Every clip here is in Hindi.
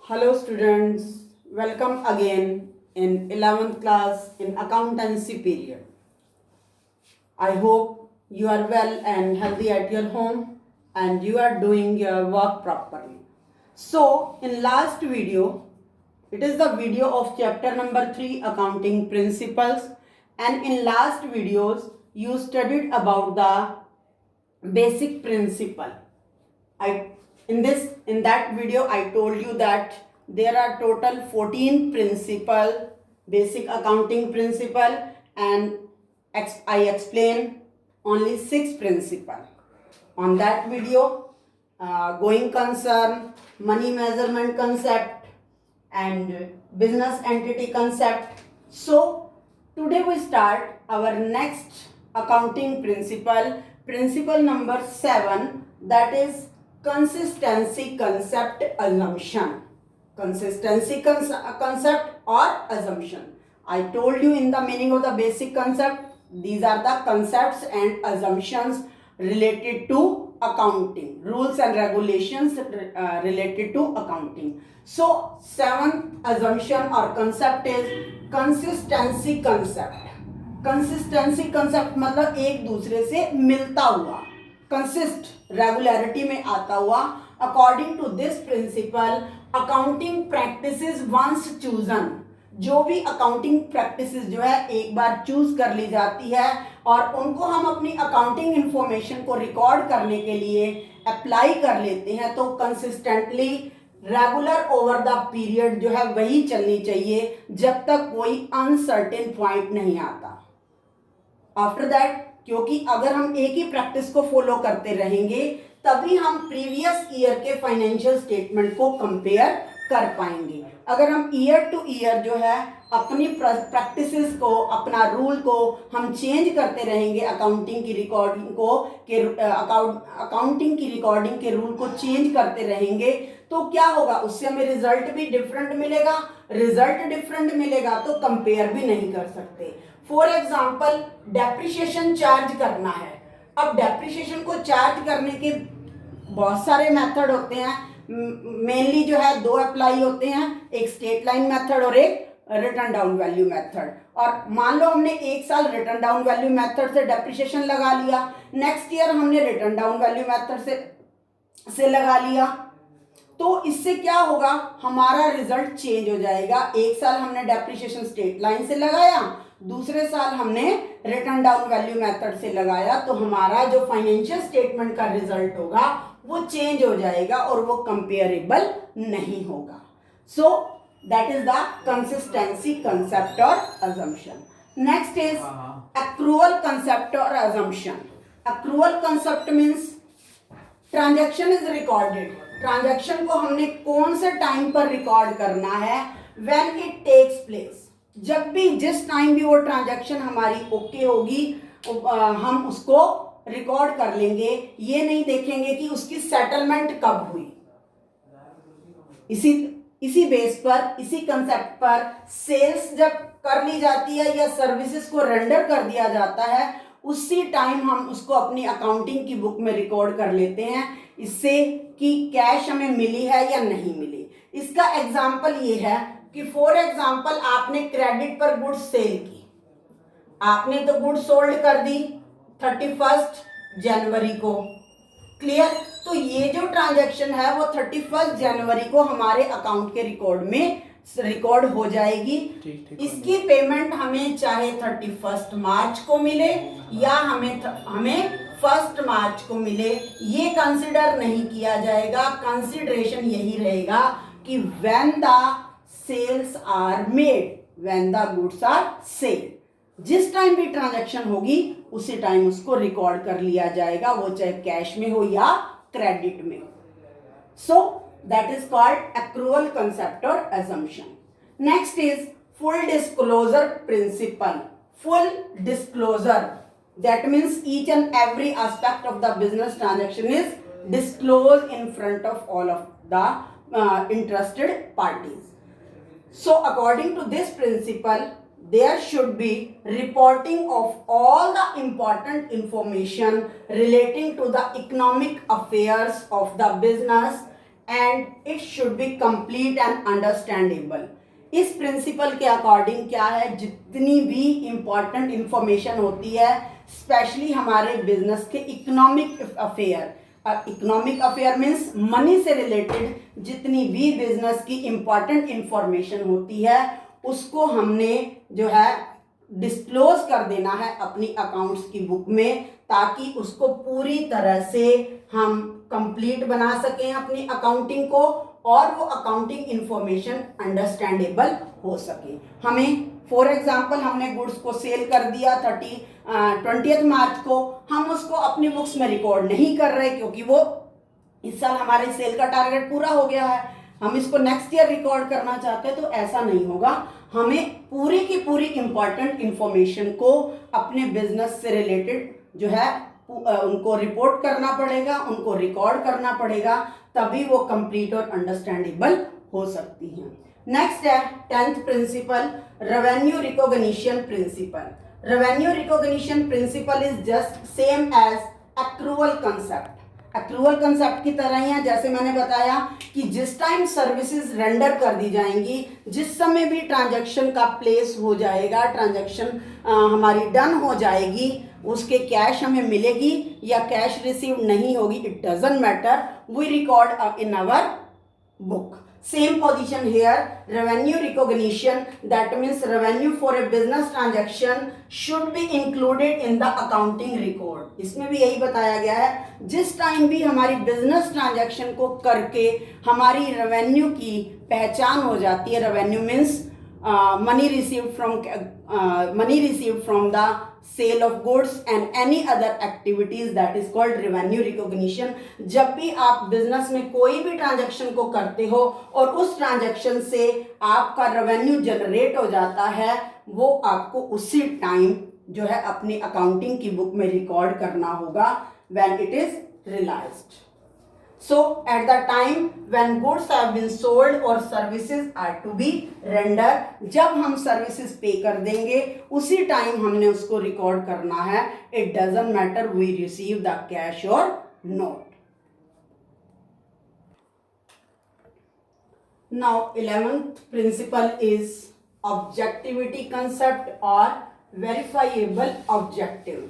Hello students, welcome again in 11th class in accountancy period. I hope you are well and healthy at your home and you are doing your work properly. So in last video, it is the video of chapter number 3 accounting principles, and in last videos you studied about the basic principle. In that video I told you that there are total 14 basic accounting principle, and I explain only 6 principle. On that video, going concern, money measurement concept and business entity concept. So today we start our next accounting principle number 7, that is consistency concept assumption. Concept or assumption. I told you in the meaning of the basic concept, these are the concepts and assumptions related to accounting, rules and regulations related to accounting. So seventh assumption or concept is consistency concept. Consistency concept मतलब एक दूसरे से मिलता हुआ, कंसिस्ट रेगुलरिटी में आता हुआ. According to this principle accounting practices once chosen, जो भी अकाउंटिंग प्रैक्टिसेस जो है एक बार चूज कर ली जाती है और उनको हम अपनी अकाउंटिंग इंफॉर्मेशन को रिकॉर्ड करने के लिए अप्लाई कर लेते हैं, तो consistently regular over the period जो है वही चलनी चाहिए जब तक कोई अनसर्टेन पॉइंट नहीं आता. आफ्टर दैट, क्योंकि अगर हम एक ही प्रैक्टिस को फॉलो करते रहेंगे तभी हम प्रीवियस ईयर के फाइनेंशियल स्टेटमेंट को कंपेयर कर पाएंगे. अगर हम ईयर टू ईयर जो है अपनी प्रैक्टिसेस को, अपना रूल को हम चेंज करते रहेंगे, अकाउंटिंग की रिकॉर्डिंग के रूल को चेंज करते रहेंगे, तो क्या होगा, उससे हमें रिजल्ट भी डिफरेंट मिलेगा. रिजल्ट डिफरेंट मिलेगा तो कंपेयर भी नहीं कर सकते. फॉर एग्जाम्पल डेप्रिसिएशन चार्ज करना है. अब डेप्रिसिएशन को चार्ज करने के बहुत सारे मेथड होते हैं. मेनली जो है 2 अप्लाई होते हैं, एक स्ट्रेट लाइन मेथड और एक रिटर्न डाउन वैल्यू मेथड. और मान लो हमने एक साल रिटर्न डाउन वैल्यू मेथड से डेप्रिसिएशन लगा लिया, नेक्स्ट ईयर हमने रिटर्न डाउन वैल्यू मेथड से लगा लिया, तो इससे क्या होगा, हमारा रिजल्ट चेंज हो जाएगा. एक साल हमने डेप्रिसिएशन स्ट्रेट लाइन से लगाया, दूसरे साल हमने रिटर्न डाउन वैल्यू मेथड से लगाया, तो हमारा जो फाइनेंशियल स्टेटमेंट का रिजल्ट होगा वो चेंज हो जाएगा और वो कंपेरेबल नहीं होगा. So that is the consistency concept और assumption. Next is accrual concept और assumption. accrual concept means transaction is recorded. Transaction को हमने कौन से टाइम पर रिकॉर्ड करना है, व्हेन इट टेक्स प्लेस. जब भी, जिस टाइम भी वो ट्रांजैक्शन हमारी ओके होगी, हम उसको रिकॉर्ड कर लेंगे. ये नहीं देखेंगे कि उसकी सेटलमेंट कब हुई. इसी बेस पर, इसी कंसेप्ट पर सेल्स जब कर ली जाती है या सर्विसेज को रेंडर कर दिया जाता है, उसी टाइम हम उसको अपनी अकाउंटिंग की बुक में रिकॉर्ड कर लेते हैं, इससे कि कैश हमें मिली है या नहीं मिली. इसका एग्जाम्पल ये है कि फॉर एग्जाम्पल आपने क्रेडिट पर गुड्स सेल की, आपने तो गुड्स सोल्ड कर दी 31 जनवरी को, क्लियर. तो ये जो ट्रांजैक्शन है वो 31 जनवरी को हमारे अकाउंट के रिकॉर्ड में रिकॉर्ड हो जाएगी. इसकी पेमेंट हमें चाहे 31 मार्च को मिले या हमें 1 मार्च को मिले, ये कंसिडर नहीं किया जाएगा. कंसिडरेशन यही रहेगा कि when the sales are made, when the goods are selled. जिस टाइम भी ट्रांजैक्शन होगी उसी टाइम उसको रिकॉर्ड कर लिया जाएगा, वो चाहे कैश में हो या क्रेडिट में. So that is called accrual concept or assumption. Next is full disclosure principle. Full disclosure, that means each and every aspect of the business transaction is disclosed in front of all of the interested parties. So according to this principle, there should be reporting of all the important information relating to the economic affairs of the business and it should be complete and understandable. इस प्रिंसिपल के अकॉर्डिंग क्या है, जितनी भी इंपॉर्टेंट इंफॉर्मेशन होती है स्पेशली हमारे बिजनेस के इकोनॉमिक अफेयर मीन्स मनी से रिलेटेड जितनी भी बिजनेस की इंपॉर्टेंट इंफॉर्मेशन होती है उसको हमने जो है डिस्क्लोज कर देना है अपनी अकाउंट्स की बुक में, ताकि उसको पूरी तरह से हम कंप्लीट बना सकें अपनी अकाउंटिंग को और वो अकाउंटिंग इंफॉर्मेशन अंडरस्टैंडेबल हो सके। हमें फॉर एग्जांपल हमने गुड्स को सेल कर दिया 20 मार्च को, हम उसको अपनी बुक्स में रिकॉर्ड नहीं कर रहे क्योंकि वो इस साल हमारे सेल का टारगेट पूरा हो गया है, हम इसको नेक्स्ट ईयर रिकॉर्ड करना चाहते हैं, तो ऐसा नहीं होगा। हमें पूरी की पूरी इंपॉर्टेंट इंफॉर्मेशन को अपने बिजनेस से रिलेटेड जो है उनको रिपोर्ट करना पड़ेगा, उनको रिकॉर्ड करना पड़ेगा, तभी वो कंप्लीट और अंडरस्टैंडेबल हो सकती हैं। नेक्स्ट है 10th principle, revenue recognition principle. Revenue recognition principle is just same as accrual concept. Accrual concept की तरह ही है, जैसे मैंने बताया कि जिस टाइम सर्विसेज रेंडर कर दी जाएंगी, जिस समय भी ट्रांजैक्शन का प्लेस हो जाएगा, ट्रांजैक्शन हमारी डन हो जाएगी, उसके कैश हमें मिलेगी या कैश रिसीव नहीं होगी, it doesn't matter, we record in our book. Same position here, revenue recognition, that means revenue for a business transaction should be included in the accounting record। इसमें भी यही बताया गया है, जिस टाइम भी हमारी बिजनेस ट्रांजैक्शन को करके हमारी रेवेन्यू की पहचान हो जाती है, revenue means money received from the sale of goods and any other activities, that is called revenue recognition। जब भी आप बिजनेस में कोई भी ट्रांजैक्शन को करते हो और उस ट्रांजैक्शन से आपका रेवेन्यू जनरेट हो जाता है, वो आपको उसी टाइम जो है अपनी अकाउंटिंग की बुक में रिकॉर्ड करना होगा when it is realized। So at the time when goods have been sold or services are to be rendered, जब हम सर्विसेज पे कर देंगे उसी टाइम हमने उसको रिकॉर्ड करना है, it doesn't matter we receive the cash or not। Now 11th principle is objectivity concept or verifiable objective।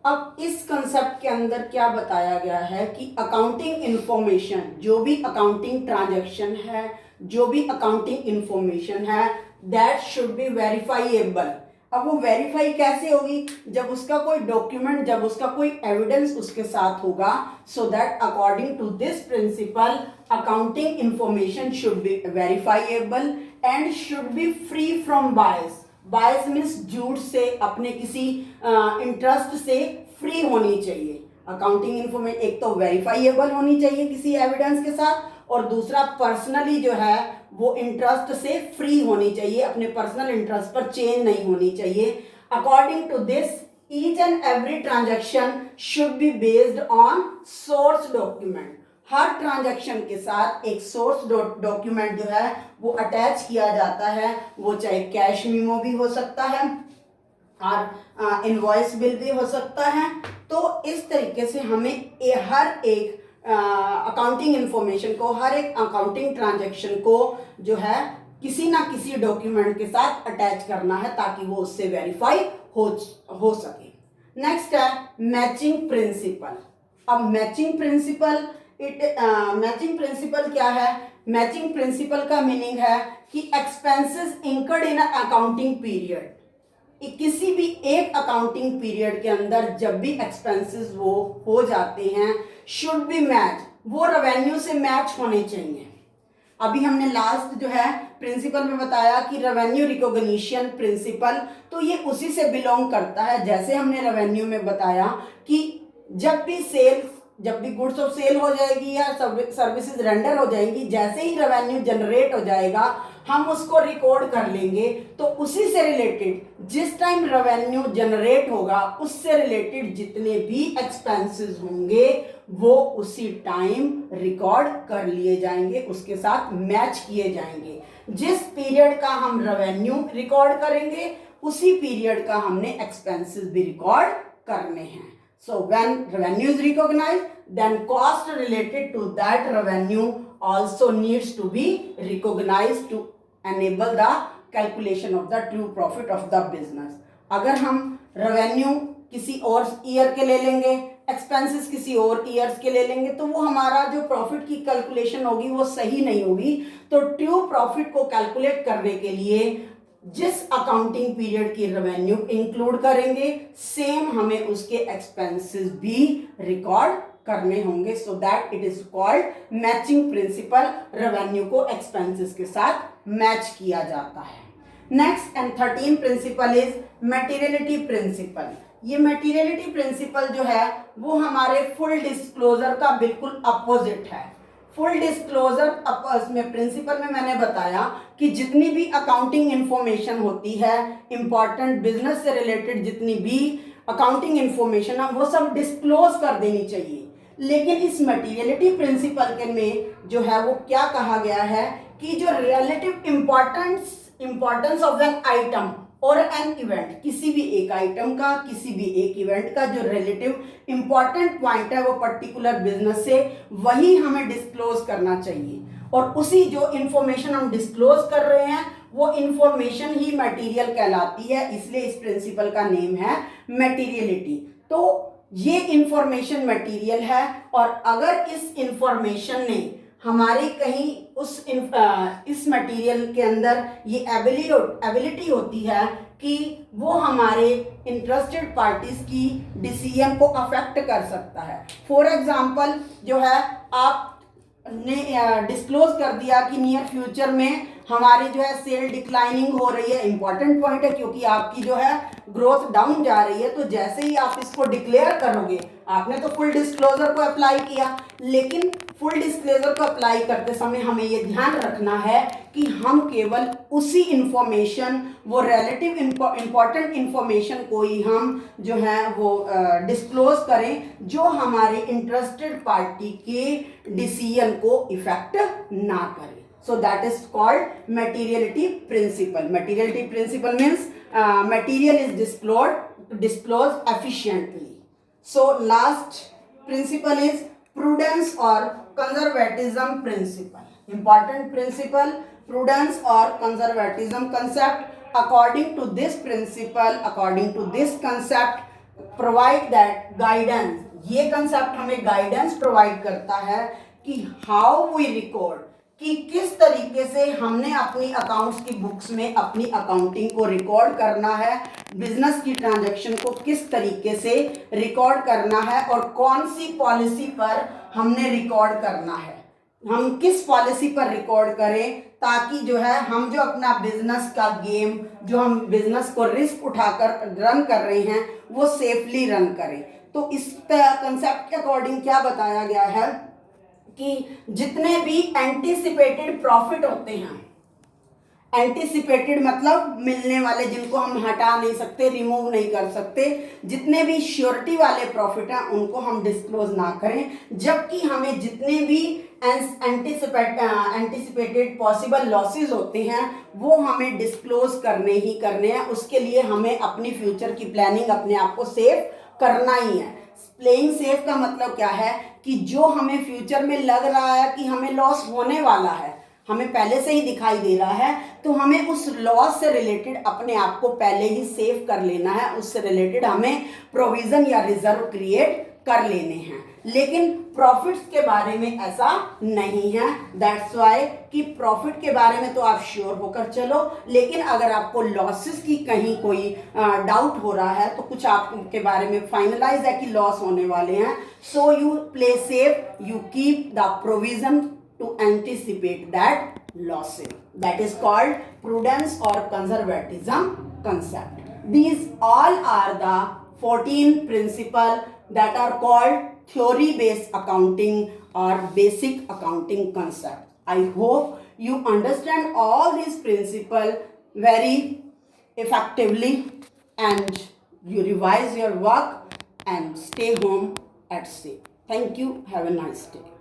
अब इस कंसेप्ट के अंदर क्या बताया गया है कि अकाउंटिंग इंफॉर्मेशन, जो भी अकाउंटिंग ट्रांजैक्शन है, जो भी अकाउंटिंग इंफॉर्मेशन है, दैट शुड बी वेरीफाइएबल। अब वो वेरीफाई कैसे होगी, जब उसका कोई डॉक्यूमेंट, जब उसका कोई एविडेंस उसके साथ होगा। So that according to this principle accounting information should be verifiable and should be free from bias. Bias means झूठ से, अपने किसी इंटरेस्ट से फ्री होनी चाहिए। अकाउंटिंग इंफॉर्मेशन एक तो वेरीफाइएबल होनी चाहिए किसी एविडेंस के साथ, और दूसरा पर्सनली जो है वो इंटरेस्ट से फ्री होनी चाहिए, अपने पर्सनल इंटरेस्ट पर चेंज नहीं होनी चाहिए। According to this each and every transaction should be based on source document. हर ट्रांजैक्शन के साथ एक सोर्स डॉक्यूमेंट जो है वो अटैच किया जाता है, वो चाहे कैश मीमो भी हो सकता है और इनवॉइस बिल भी हो सकता है। तो इस तरीके से हमें हर एक अकाउंटिंग इंफॉर्मेशन को, हर एक अकाउंटिंग ट्रांजैक्शन को जो है किसी ना किसी डॉक्यूमेंट के साथ अटैच करना है ताकि वो उससे वेरीफाई हो सके। नेक्स्ट है मैचिंग प्रिंसिपल। अब मैचिंग प्रिंसिपल मैचिंग प्रिंसिपल क्या है? मैचिंग प्रिंसिपल का मीनिंग है कि expenses incurred in accounting period, किसी भी एक अकाउंटिंग पीरियड के अंदर जब भी एक्सपेंसेस वो हो जाते हैं, शुड बी मैच, वो रेवेन्यू से मैच होने चाहिए। अभी हमने लास्ट जो है प्रिंसिपल में बताया कि रेवेन्यू रिकॉग्निशन प्रिंसिपल, तो ये उसी से बिलोंग करता है। जैसे हमने रेवेन्यू में बताया कि जब भी गुड्स ऑफ सेल हो जाएगी या सर्विसेज रेंडर हो जाएंगी, जैसे ही रेवेन्यू जनरेट हो जाएगा हम उसको रिकॉर्ड कर लेंगे। तो उसी से रिलेटेड जिस टाइम रेवेन्यू जनरेट होगा उससे रिलेटेड जितने भी एक्सपेंसेस होंगे वो उसी टाइम रिकॉर्ड कर लिए जाएंगे, उसके साथ मैच किए जाएंगे। जिस पीरियड का हम रेवेन्यू रिकॉर्ड करेंगे उसी पीरियड का हमने एक्सपेंसेस भी रिकॉर्ड करने हैं। So when revenue is recognized, then cost related to that revenue also needs to be recognized to enable the calculation of the true profit of the business. अगर हम revenue किसी और ईयर के ले लेंगे, एक्सपेंसेस किसी और ईयर्स के ले लेंगे, तो वो हमारा जो प्रॉफिट की कैलकुलेशन होगी वो सही नहीं होगी. तो ट्रू प्रॉफिट को कैलकुलेट करने के लिए जिस अकाउंटिंग पीरियड की रेवेन्यू इंक्लूड करेंगे, सेम हमें उसके एक्सपेंसेस भी रिकॉर्ड करने होंगे. So that it is called matching principle. Revenue को एक्सपेंसेस के साथ मैच किया जाता है. Next and 13 principle is materiality principle. ये मटेरियलिटी प्रिंसिपल जो है वो हमारे फुल डिस्क्लोजर का बिल्कुल अपोजिट है. फुल डिस्क्लोजर में प्रिंसिपल में मैंने बताया कि जितनी भी अकाउंटिंग इंफॉर्मेशन होती है, इंपॉर्टेंट बिजनेस से रिलेटेड जितनी भी अकाउंटिंग इंफॉर्मेशन है वो सब डिस्क्लोज कर देनी चाहिए. लेकिन इस मटेरियलिटी प्रिंसिपल के में जो है वो क्या कहा गया है कि जो relative importance of an item और एन इवेंट, किसी भी एक आइटम का, किसी भी एक इवेंट का जो रिलेटिव इंपॉर्टेंट पॉइंट है वो पर्टिकुलर बिजनेस से, वही हमें डिस्क्लोज करना चाहिए. और उसी जो इंफॉर्मेशन हम डिस्क्लोज कर रहे हैं वो इंफॉर्मेशन ही मटेरियल कहलाती है. इसलिए इस प्रिंसिपल का नेम है मटेरियलिटी. तो ये इंफॉर्मेशन मटेरियल है और अगर इस इंफॉर्मेशन ने हमारे कहीं इस मटेरियल के अंदर ये एबिलिटी होती है कि वो हमारे इंटरेस्टेड पार्टीज की डिसीजन को अफेक्ट कर सकता है. फॉर एग्जांपल जो है आपने डिस्क्लोज कर दिया कि नियर फ्यूचर में हमारी जो है सेल डिक्लाइनिंग हो रही है. इंपॉर्टेंट पॉइंट है क्योंकि आपकी जो है ग्रोथ डाउन जा रही है. तो जैसे ही आप इसको डिक्लेयर करोगे, आपने तो फुल डिस्क्लोजर को अप्लाई किया, लेकिन फुल डिस्क्लोजर को अप्लाई करते समय हमें ये ध्यान रखना है कि हम केवल उसी इंफॉर्मेशन, वो रिलेटिव इंपॉर्टेंट इंफॉर्मेशन को ही हम जो है वो डिस्क्लोज करें जो हमारे इंटरेस्टेड पार्टी के डिसीजन को इफेक्ट ना करे. So that is called materiality principle. Materiality principle means material is disclosed efficiently. So last principle is prudence or conservatism principle. Important principle, prudence or conservatism concept. According to this principle, according to this concept, provide that guidance. ये concept हमें guidance provide करता है कि how we record, कि किस तरीके से हमने अपनी अकाउंट्स की बुक्स में अपनी अकाउंटिंग को रिकॉर्ड करना है, बिजनेस की ट्रांजैक्शन को किस तरीके से रिकॉर्ड करना है और कौन सी पॉलिसी पर हमने रिकॉर्ड करना है. हम किस पॉलिसी पर रिकॉर्ड करें ताकि जो है हम जो अपना बिजनेस का गेम, जो हम बिजनेस को रिस्क उठाकर रन कर रहे हैं वो सेफली रन करें. तो इस कंसेप्ट के अकॉर्डिंग क्या बताया गया है कि जितने भी एंटीसिपेटेड प्रॉफिट होते हैं, एंटीसिपेटेड मतलब मिलने वाले, जिनको हम हटा नहीं सकते, रिमूव नहीं कर सकते, जितने भी श्योरिटी वाले प्रॉफिट हैं उनको हम डिस्क्लोज ना करें. जबकि हमें जितने भी एंटीसिपेटेड पॉसिबल लॉसेस होते हैं वो हमें डिस्क्लोज करने ही करने हैं. उसके लिए हमें अपनी फ्यूचर की प्लानिंग, अपने आप को सेफ करना ही है. प्लेइंग सेफ का मतलब क्या है कि जो हमें फ्यूचर में लग रहा है कि हमें लॉस होने वाला है, हमें पहले से ही दिखाई दे रहा है, तो हमें उस लॉस से रिलेटेड अपने आप को पहले ही सेव कर लेना है. उससे रिलेटेड हमें प्रोविजन या रिजर्व क्रिएट कर लेने हैं. लेकिन प्रॉफिट्स के बारे में ऐसा नहीं है. दैट्स वाई कि प्रॉफिट के बारे में तो आप श्योर होकर चलो, लेकिन अगर आपको लॉसेस की कहीं कोई डाउट हो रहा है तो कुछ आपके बारे में फाइनलाइज है कि लॉस होने वाले हैं, so you play safe, you keep the provision to anticipate that losses. That is called prudence or conservatism concept. These all are the 14 principles that are called theory based accounting or basic accounting concept. I hope you understand all these principles very effectively and you revise your work and stay home at safe. Thank you. Have a nice day.